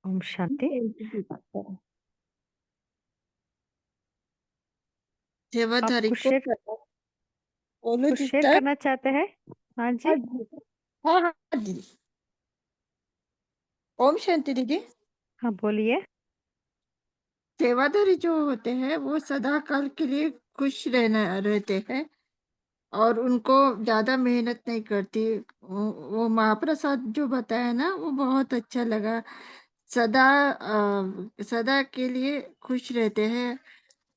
ओम शांति। आप सेवाधारी कुछ को शेयर बोलो कुछ शेयर सिस्टर। करना चाहते हैं? हाँ जी। हाँ जी, हाँ हाँ दीदी। ओम शांति दीदी। हाँ बोलिए। सेवाधारी जो होते हैं वो सदा काल के लिए खुश रहते हैं और उनको ज्यादा मेहनत नहीं करती। वो महाप्रसाद जो बताया ना वो बहुत अच्छा लगा। सदा सदा के लिए खुश रहते हैं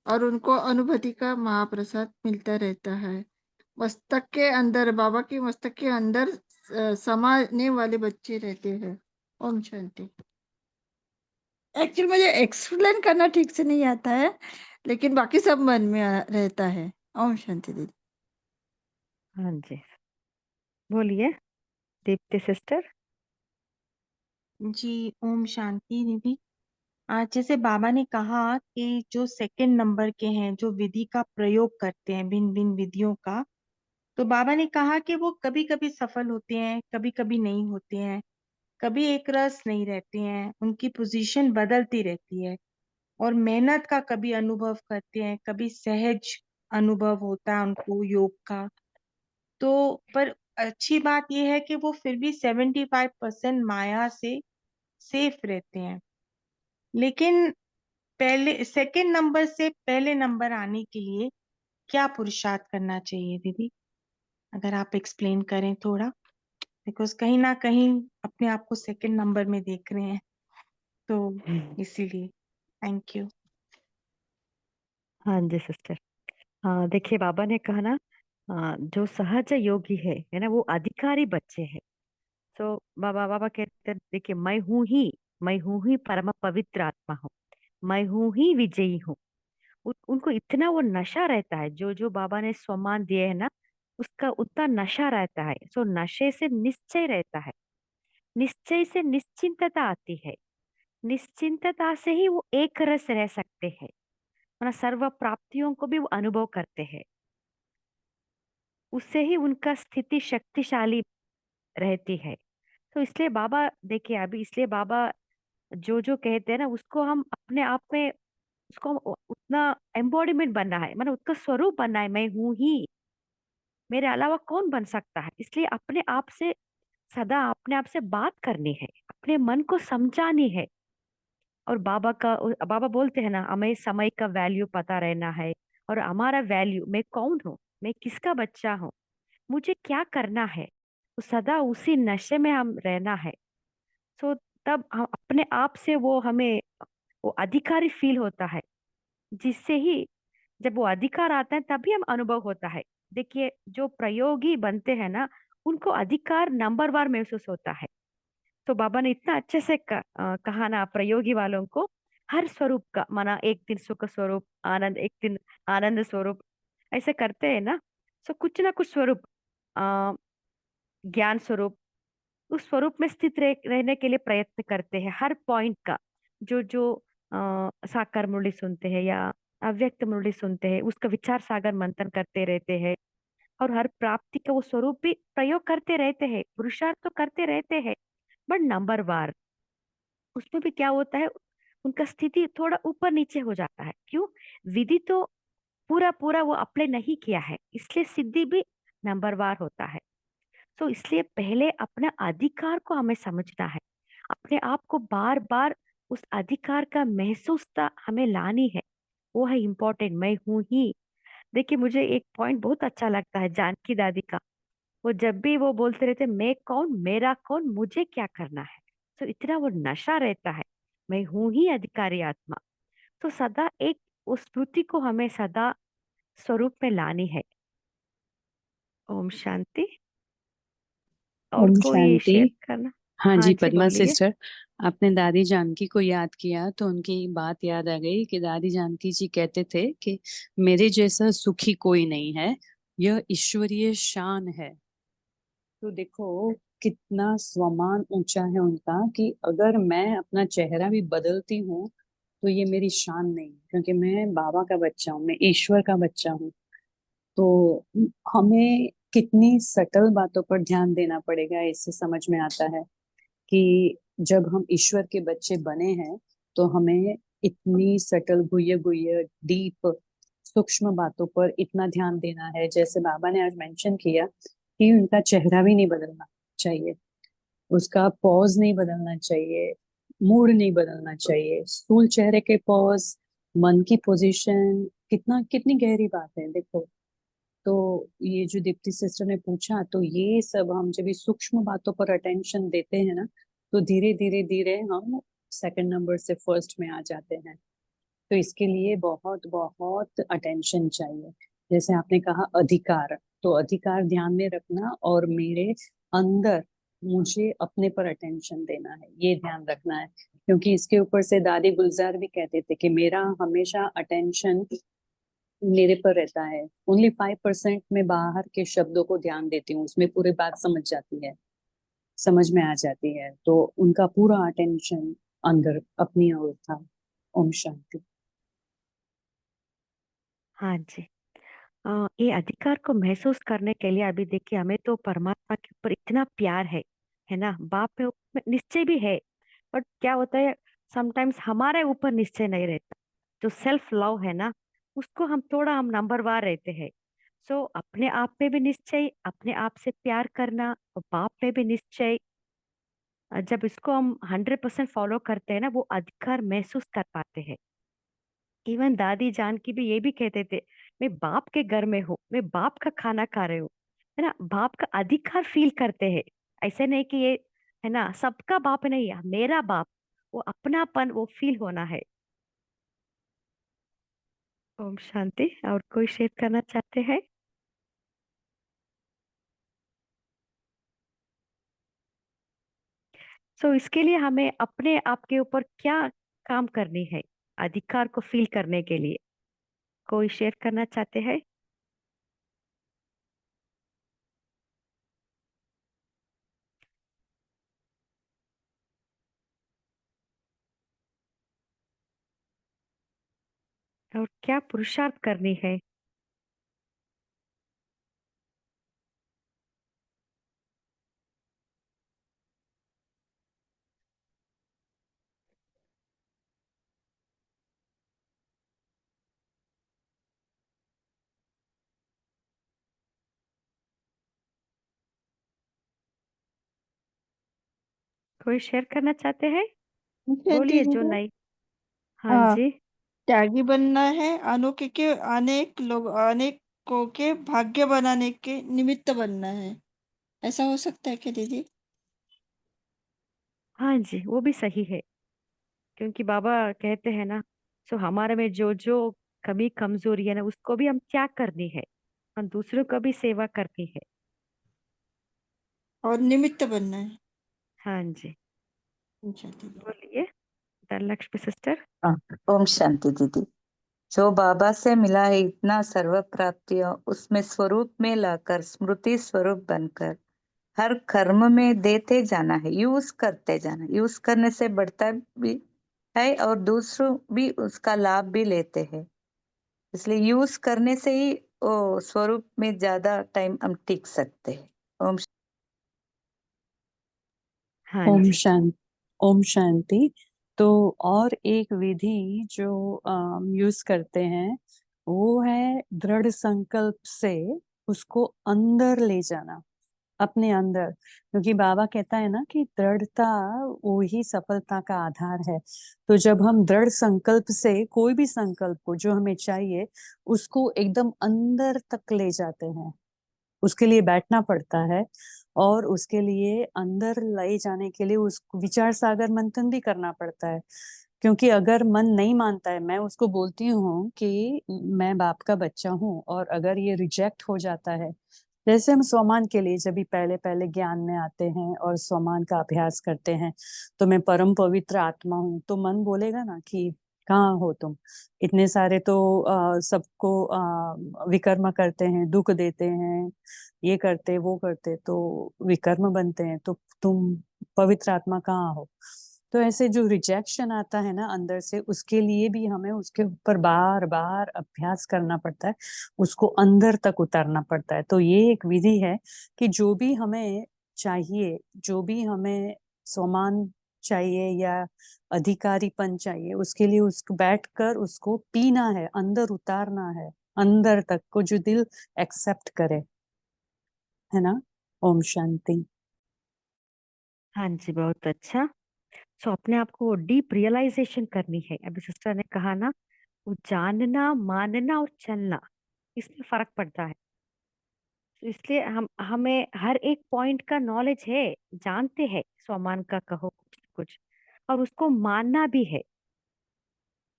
और उनको अनुभूति का महाप्रसाद मिलता रहता है। मस्तक के अंदर, बाबा की मस्तक के अंदर समाने वाले बच्चे रहते हैं। ओम शांति। एक्चुअली मुझे एक्सप्लेन करना ठीक से नहीं आता है, लेकिन बाकी सब मन में रहता है। ओम शांति दीदी। हाँ जी बोलिए दीप्ति सिस्टर। जी, ओम शांति दीदी। आज जैसे बाबा ने कहा कि जो सेकंड नंबर के हैं, जो विधि का प्रयोग करते हैं, भिन्न भिन्न विधियों का, तो बाबा ने कहा कि वो कभी कभी सफल होते हैं, कभी कभी नहीं होते हैं, कभी एक रस नहीं रहते हैं, उनकी पोजीशन बदलती रहती है और मेहनत का कभी अनुभव करते हैं, कभी सहज अनुभव होता है उनको योग का। तो पर अच्छी बात यह है कि वो फिर भी 75% माया से सेफ रहते हैं। लेकिन पहले सेकंड नंबर से पहले नंबर आने के लिए क्या पुरुषार्थ करना चाहिए दीदी? अगर आप एक्सप्लेन करें थोड़ा, बिकॉज कहीं ना कहीं अपने आप को सेकंड नंबर में देख रहे हैं, तो इसीलिए थैंक यू। हाँ जी सिस्टर। हाँ देखिए बाबा ने कहा ना, जो सहज योगी है ना, वो अधिकारी बच्चे हैं। तो बाबा बाबा कहते हैं, देखिए मैं हूँ ही परम पवित्र आत्मा हूँ, मैं हूँ ही विजयी हूँ। उनको इतना वो नशा रहता है, जो जो बाबा ने सम्मान दिए है ना, उसका उतना नशा रहता है। सो नशे से निश्चय रहता है, निश्चय से निश्चिंतता आती है, निश्चिंतता से ही वो एक रस रह सकते हैं, मतलब सर्व प्राप्तियों को भी वो अनुभव करते हैं। उससे ही उनका स्थिति शक्तिशाली रहती है। तो इसलिए बाबा, देखिए अभी इसलिए बाबा जो जो कहते हैं ना, उसको हम अपने आप में, उसको हम उतना एम्बॉडीमेंट बनना है, मतलब उसका स्वरूप बनना है। मैं हूं ही, मेरे अलावा कौन बन सकता है। इसलिए अपने आप से सदा अपने आप से बात करनी है, अपने मन को समझानी है। और बाबा बोलते हैं ना, हमें समय का वैल्यू पता रहना है, और हमारा वैल्यू, मैं कौन हूँ, मैं किसका बच्चा हूँ, मुझे क्या करना है, तो सदा उसी नशे में हम रहना है। सो तब हम अपने आप से, वो हमें वो अधिकारी फील होता है, जिससे ही जब वो अधिकार आता है तभी हम अनुभव होता है। देखिए जो प्रयोगी बनते हैं ना, उनको अधिकार नंबर वार महसूस होता है। तो बाबा ने इतना अच्छे से कहा ना, प्रयोगी वालों को हर स्वरूप का माना, एक दिन सुख स्वरूप आनंद, एक दिन आनंद स्वरूप, ऐसे करते हैं ना। सो कुछ ना कुछ स्वरूप, आ, ज्ञान स्वरूप, उस स्वरूप में स्थित रहने के लिए प्रयत्न करते हैं। हर पॉइंट का जो जो साकार मुरली सुनते हैं या अव्यक्त मुरली सुनते हैं, उसका विचार सागर मंथन करते रहते हैं। और हर प्राप्ति का वो स्वरूप भी प्रयोग करते रहते हैं, पुरुषार्थ तो करते रहते हैं, बट नंबर वार उसमें भी क्या होता है, उनका स्थिति थोड़ा ऊपर नीचे हो जाता है। क्यों? विधि तो पूरा पूरा वो अप्लाई नहीं किया है, इसलिए सिद्धि भी नंबर वार होता है। तो इसलिए पहले अपना अधिकार को हमें समझना है, अपने आप को बार बार उस अधिकार का महसूसता हमें लानी है। वो है इम्पोर्टेंट, मैं हूं ही। देखिए मुझे एक पॉइंट बहुत अच्छा लगता है जानकी दादी का। वो जब भी वो बोलते रहते, मैं कौन, मेरा कौन, मुझे क्या करना है। तो इतना वो नशा रहता है, मैं हूं ही अधिकारी आत्मा। तो सदा एक उस स्मृति को हमें सदा स्वरूप में लानी है। ओम शांति। और ओम कोई शांति। शेयर करना? हाँ हाँ जी जी पद्मा बोलिए। सिस्टर, आपने दादी जानकी को याद किया तो उनकी बात याद आ गई कि दादी जानकी जी कहते थे कि मेरे जैसा सुखी कोई नहीं है, यह ईश्वरीय शान है। तो देखो कितना स्वमान ऊंचा है उनका, कि अगर मैं अपना चेहरा भी बदलती हूँ तो ये मेरी शान नहीं, क्योंकि मैं बाबा का बच्चा हूँ, मैं ईश्वर का बच्चा हूँ। तो हमें कितनी सटल बातों पर ध्यान देना पड़ेगा, इससे समझ में आता है कि जब हम ईश्वर के बच्चे बने हैं तो हमें इतनी सटल गुह्य गुह्य डीप सूक्ष्म बातों पर इतना ध्यान देना है। जैसे बाबा ने आज मेंशन किया कि उनका चेहरा भी नहीं बदलना चाहिए, उसका पॉज नहीं बदलना चाहिए, मूड नहीं बदलना चाहिए। स्थूल चेहरे के पॉज, मन की पोजीशन, कितनी गहरी बात है देखो। तो ये जो दीप्ति सिस्टर ने पूछा, तो ये सब हम जब इस सूक्ष्म बातों पर अटेंशन देते हैं ना, तो धीरे धीरे धीरे हम सेकंड नंबर से फर्स्ट में आ जाते हैं। तो इसके लिए बहुत बहुत अटेंशन चाहिए। जैसे आपने कहा अधिकार, तो अधिकार ध्यान में रखना और मेरे अंदर मुझे अपने पर अटेंशन देना है, ये ध्यान रखना है। क्योंकि इसके ऊपर से दादी गुलजार भी कहते थे कि मेरा हमेशा अटेंशन मेरे पर रहता है। ओनली 5% में बाहर के शब्दों को ध्यान देती हूँ, उसमें पूरी बात समझ जाती है, समझ में आ जाती है। तो उनका पूरा अटेंशन अंदर अपनी ओर था। ओम शांति। हाँ जी। ये अधिकार को महसूस करने के लिए अभी देखिए, हमें तो परमात्मा के ऊपर इतना प्यार है ना, बाप पे ऊपर निश्चय भी है, बट क्या होता है समटाइम्स हमारे ऊपर निश्चय नहीं रहता। जो सेल्फ लव है ना, उसको हम नंबरवार रहते हैं। सो अपने आप पे भी निश्चय, अपने आप से प्यार करना, और बाप पे भी निश्चय। जब इसको हम 100% फॉलो करते हैं ना, वो अधिकार महसूस कर पाते हैं। इवन दादी जानकी भी ये भी कहते थे, मैं बाप के घर में हूँ, मैं बाप का खाना खा रही हूँ, है ना, बाप का अधिकार फील करते हैं। ऐसे नहीं कि ये, है ना, सबका बाप नहीं है, मेरा बाप, वो अपनापन वो फील होना है। ओम शांति। और कोई शेयर करना चाहते हैं? सो इसके लिए हमें अपने आप के ऊपर क्या काम करनी है अधिकार को फील करने के लिए? कोई शेयर करना चाहते हैं? और क्या पुरुषार्थ करनी है? कोई शेयर करना चाहते हैं? शांति बोलिए जो दीदी। नहीं। हाँ हाँ, जी। त्यागी बनना है, अनेकों के भाग्य बनाने के निमित्त बनना है। ऐसा हो सकता है क्या दीदी? हाँ जी, वो भी सही है। क्योंकि बाबा कहते हैं ना, सो हमारे में जो जो कमी कमजोरी है ना, उसको भी हम त्याग करनी है और दूसरों को भी सेवा करनी है। और निमित्त बनना है। हाँ जी। अच्छा दीदी। बोलिए धनलक्ष्मी सिस्टर। हाँ, ओम शांति दीदी। जो बाबा से मिला है इतना सर्व प्राप्तियों, उसमें स्वरूप में लाकर स्मृति स्वरूप बनकर हर कर्म में देते जाना है, यूज करते जाना। यूज करने से बढ़ता भी है और दूसरों भी उसका लाभ भी लेते हैं। इसलिए यूज करने से ही वो स्वरूप में ज्यादा टाइम हम टिक सकते हैं। ओम हाँ ओम जी। शांति। ओम शांति। तो और एक विधि जो यूज करते हैं, वो है दृढ़ संकल्प से उसको अंदर ले जाना, अपने अंदर। क्योंकि बाबा कहता है ना कि दृढ़ता वो ही सफलता का आधार है। तो जब हम दृढ़ संकल्प से कोई भी संकल्प को जो हमें चाहिए, उसको एकदम अंदर तक ले जाते हैं, उसके लिए बैठना पड़ता है। और उसके लिए अंदर ले जाने के लिए उस विचार सागर मंथन भी करना पड़ता है। क्योंकि अगर मन नहीं मानता है, मैं उसको बोलती हूँ कि मैं बाप का बच्चा हूँ, और अगर ये रिजेक्ट हो जाता है, जैसे हम स्वमान के लिए जब भी पहले पहले ज्ञान में आते हैं और स्वमान का अभ्यास करते हैं, तो मैं परम पवित्र आत्मा हूँ, तो मन बोलेगा ना कि कहाँ हो तुम, इतने सारे तो सबको विकर्म करते हैं, दुख देते हैं, ये करते वो करते, तो विकर्म बनते हैं, तो तुम पवित्र आत्मा कहाँ हो। तो ऐसे जो रिजेक्शन आता है ना अंदर से, उसके लिए भी हमें उसके ऊपर बार बार अभ्यास करना पड़ता है, उसको अंदर तक उतारना पड़ता है। तो ये एक विधि है कि जो भी हमें चाहिए, जो भी हमें स्वमान चाहिए या अधिकारीपन चाहिए, उसके लिए उसको बैठकर उसको पीना है, अंदर उतारना है, अंदर तक को जो दिल एक्सेप्ट करे, है ना। ओम शांति। हाँ जी, बहुत अच्छा। सो अपने आप को डीप रियलाइजेशन करनी है। अभी सिस्टर ने कहा ना, वो जानना, मानना और चलना, इसमें फर्क पड़ता है। तो इसलिए हमें हर एक पॉइंट का नॉलेज है, जानते हैं, स्वमान का कहो कुछ कुछ, और उसको मानना भी है,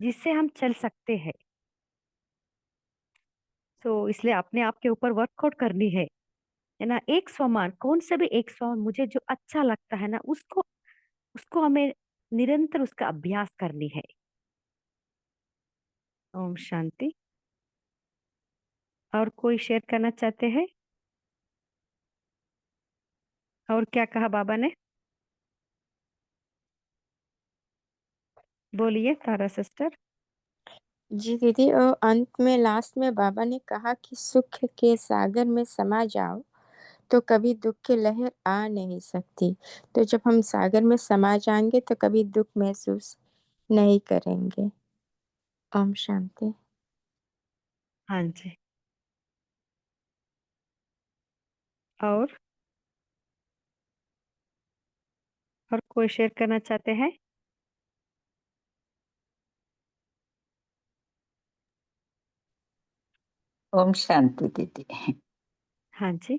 जिससे हम चल सकते हैं। तो इसलिए अपने आप के ऊपर वर्कआउट करनी है ना। एक स्वमान, कौन सा भी एक स्वमान मुझे जो अच्छा लगता है ना, उसको उसको हमें निरंतर उसका अभ्यास करनी है। ओम शांति। और कोई शेयर करना चाहते हैं? और क्या कहा बाबा ने? बोलिए तारा सिस्टर। जी दीदी, और अंत में लास्ट में बाबा ने कहा कि सुख के सागर में समा जाओ तो कभी दुख की लहर आ नहीं सकती। तो जब हम सागर में समा जाएंगे तो कभी दुख महसूस नहीं करेंगे। ओम शांति। हाँ जी। और कोई शेयर करना चाहते हैं? ओम शांति दीदी। हाँ जी।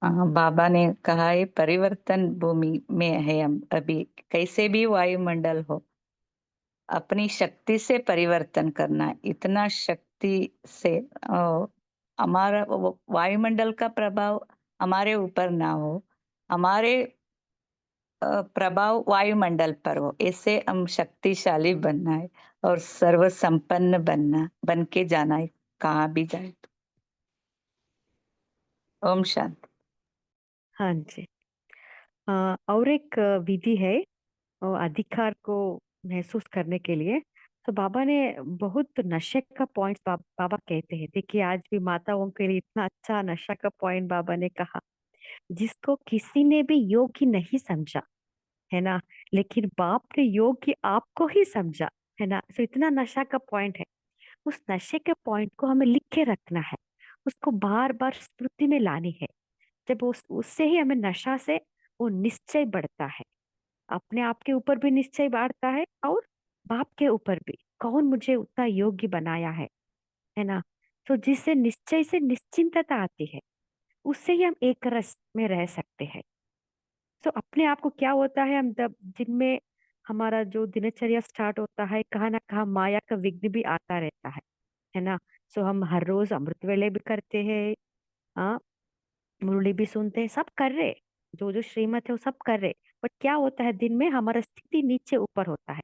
बाबा ने कहा है परिवर्तन भूमि में है हम अभी, कैसे भी वायुमंडल हो अपनी शक्ति से परिवर्तन करना, इतना शक्ति से हमारा वायुमंडल का प्रभाव हमारे ऊपर ना हो, हमारे प्रभाव वायुमंडल पर हो, ऐसे हम शक्तिशाली बनना है और सर्व संपन्न बन के जाना है कहाँ भी जाए तो। ओम शांति। हाँ जी। और एक विधि है अधिकार को महसूस करने के लिए। तो बाबा ने बहुत नशे का पॉइंट बाबा कहते हैं। देखिए, आज भी माताओं के लिए इतना अच्छा नशा का पॉइंट बाबा ने कहा, जिसको किसी ने भी योग्य नहीं समझा, है ना, लेकिन बाप ने योग्य आपको ही समझा, है ना। तो इतना नशा का पॉइंट है। उस नशे के पॉइंट को हमें लिख के रखना है, उसको बार बार स्मृति में लानी है। जब उससे ही हमें नशा से वो निश्चय बढ़ता है, अपने आप के ऊपर भी निश्चय बढ़ता है और बाप के ऊपर भी, कौन मुझे उतना योग्य बनाया है ना। तो जिससे निश्चय से निश्चिंतता आती है, उससे ही हम एक रस में रह सकते हैं। तो अपने आप को क्या होता है, हम जब दिन में हमारा जो दिनचर्या स्टार्ट होता है, कहाँ ना कहाँ माया का विघ्न भी आता रहता है ना। सो हम हर रोज अमृत वेले भी करते हैं, हाँ, मुरली भी सुनते हैं, सब कर रहे, जो जो श्रीमत है वो सब कर रहे। बट क्या होता है, दिन में हमारा स्थिति नीचे ऊपर होता है।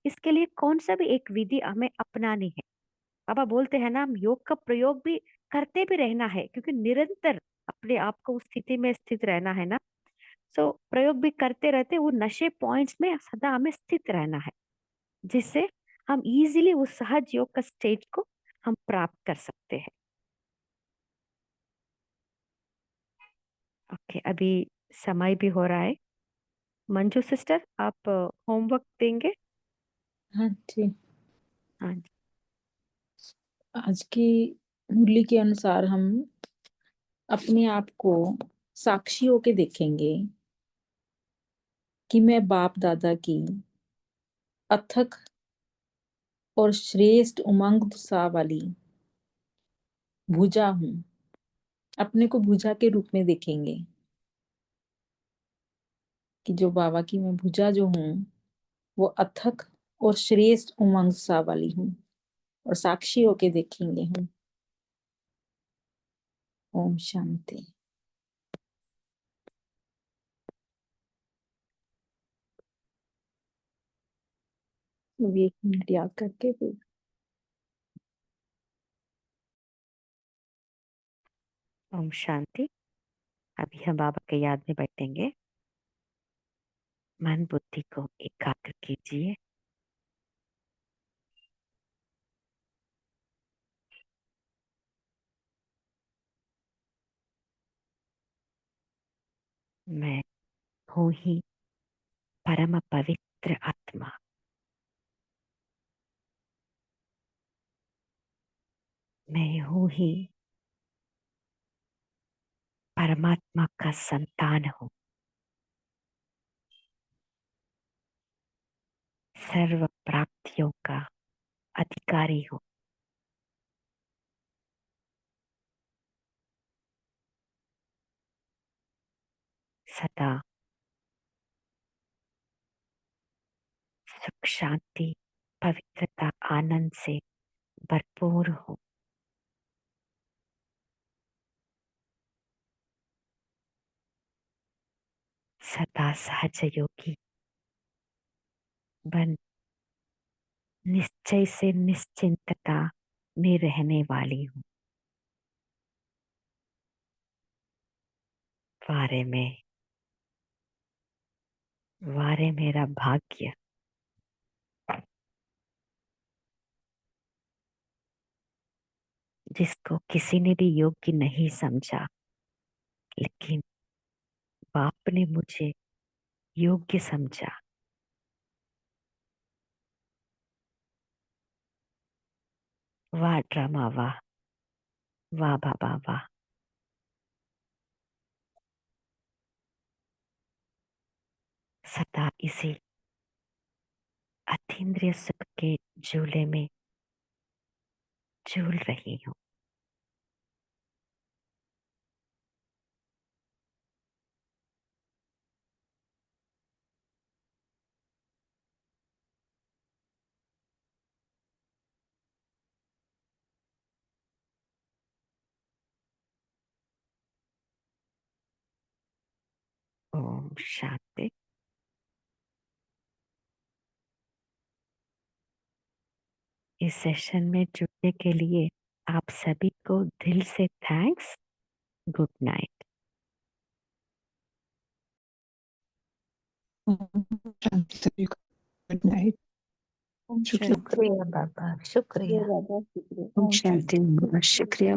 इसके लिए कौन सा भी एक विधि हमें अपनानी है। बाबा बोलते हैं ना, हम योग का प्रयोग भी करते भी रहना है, क्योंकि निरंतर अपने आप को उस स्थिति में स्थित रहना है ना। सो प्रयोग भी करते रहते, वो नशे पॉइंट्स में सदा हमें स्थित रहना है, जिससे हम इजीली उस सहज योग का स्टेज को हम प्राप्त कर सकते हैं। ओके, अभी समय भी हो रहा है। मंजू सिस्टर, आप होमवर्क देंगे? हाँ जी। हाँ जी। आज की मुरली के अनुसार हम अपने आप को साक्षी होके देखेंगे कि मैं बाप दादा की अथक और श्रेष्ठ उमंग उत्साह वाली भुजा हूँ। अपने को भुजा के रूप में देखेंगे कि जो बाबा की मैं भुजा जो हूँ वो अथक और श्रेष्ठ उमंग उत्साह वाली हूँ, और साक्षी होके देखेंगे हम। ओम शांति। अभी 1 मिनट याद करके फिर ओम शांति। अभी हम बाबा के याद में बैठेंगे। मन बुद्धि को एकाग्र कीजिए। मैं हूँ ही परम पवित्र आत्मा, मैं हूँ ही परमात्मा का संतान हूँ, सर्व प्राप्तियों का अधिकारी हूँ। सदा सुख शांति पवित्रता आनंद से भरपूर हूँ। सदा सहज योगी बन निश्चय से निश्चिंतता में रहने वाली हूँ। वारे मेरा भाग्य, जिसको किसी ने भी योग्य नहीं समझा, लेकिन बाप ने मुझे योग्य समझा। वाह ड्रामा वाह, वाह बाबा वाह। सदा इसी अतीन्द्रिय सुख के झूले में झूल रही हूँ। ओम शांति। इस सेशन में जुड़ने के लिए आप सभी को दिल से thanks. Good night. Good night. शुक्रिया बाबा, शुक्रिया। शांति। शुक्रिया।